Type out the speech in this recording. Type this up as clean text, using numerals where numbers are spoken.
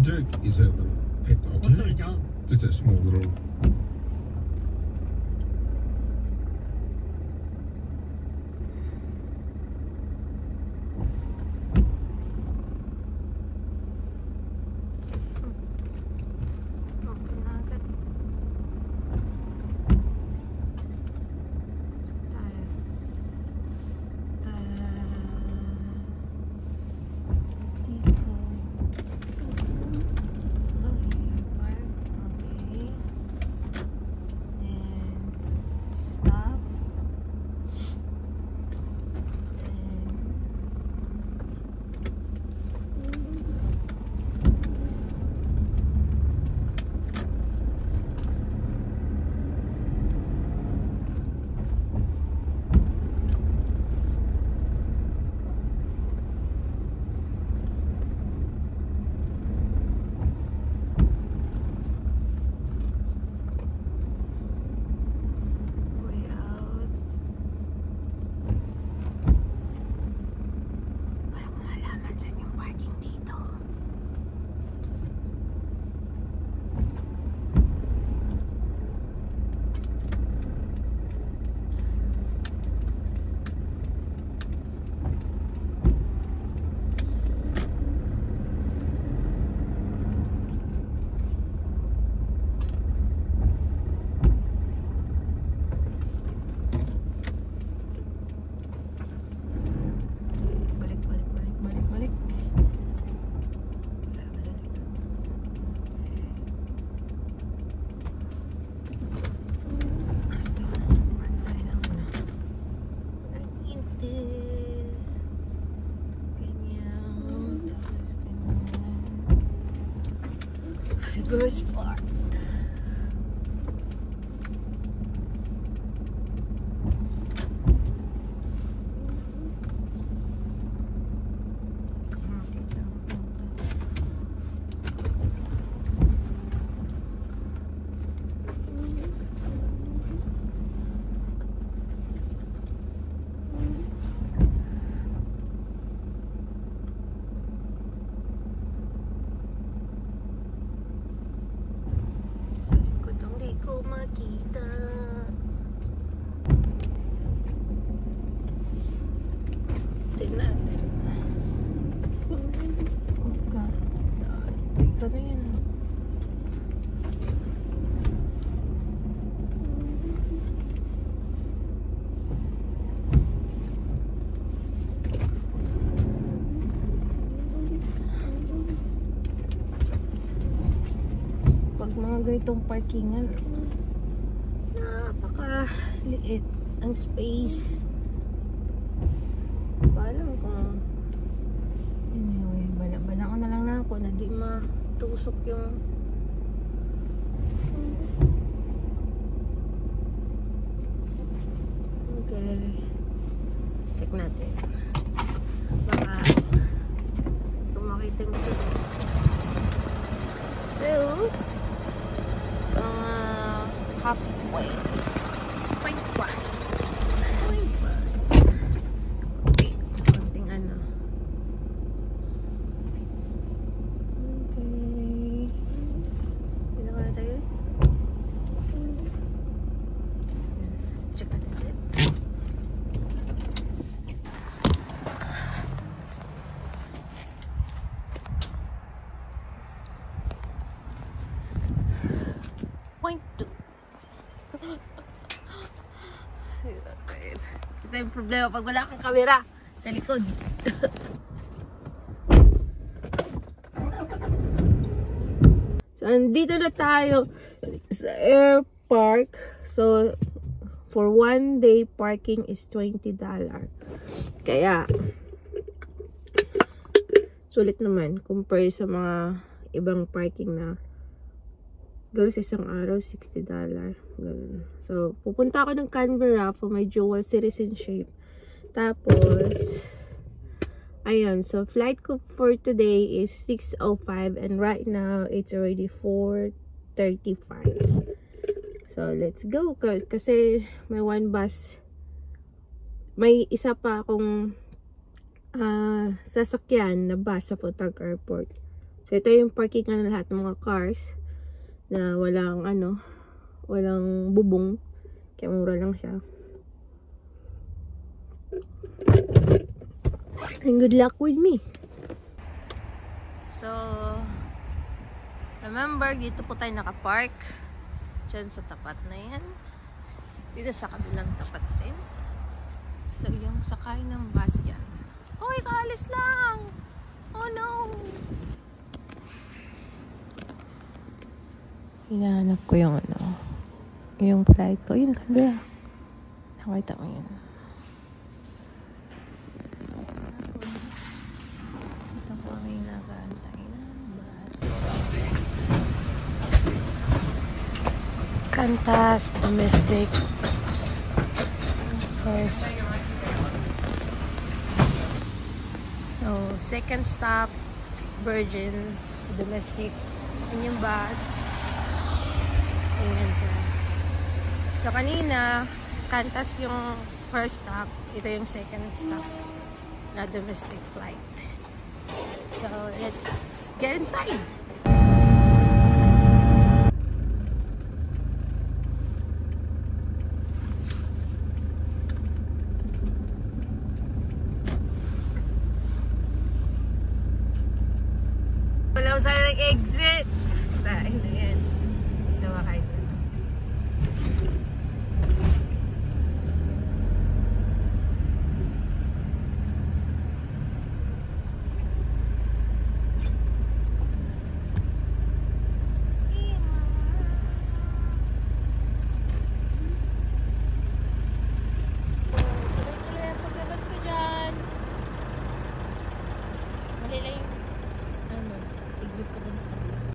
Duke is a pet dog. What sort of dog? Just a small little. Reverse park. Hindi ko makita. Tingnan natin. Oh God. Ito na yan. Mga ganitong parkingan, napakaliit ang space. Alam kung anyway, bala ko na lang na ako na di matusok yung okay, check natin baka kung makita mo ito. So halfway. 0.5. Okay. Konting ano. Okay. Pila ka na tayo? Check natin ulit. Ito yung problema pag wala kang camera sa likod. So, andito na tayo sa Air Park. So, for 1 day parking is $20. Kaya, sulit naman compare sa mga ibang parking na gano'n sa isang araw, $60. Ganun. So, pupunta ako ng Canberra for my dual citizenship. Tapos, ayun. So, flight ko for today is 6:05 and right now, it's already 4:35. So, let's go. Kasi, may one bus. May isa pa akong sasakyan na bus sa Putag Airport. So, ito yung parking ng lahat ng mga cars na walang walang bubong. Kaya mura lang siya. And good luck with me. So, remember, dito po tayo nakapark. Diyan sa tapat na yan. Dito sa kabilang tapat din. So, yung sakay ng bus yan. Hoy, kaalis lang! Oh no! Hinahanap ko yung yung flight ko. Yun, Canberra. Nakita mo yun. Ito po ang nag-aantay ng bus. Qantas Domestic first. So, second stop, Virgin Domestic. Yun yung bus. Ayan, guys. So, kanina, Qantas yung first stop. Ito yung second stop na domestic flight. So, let's get inside. Wala mo sana nag-exit. Dahil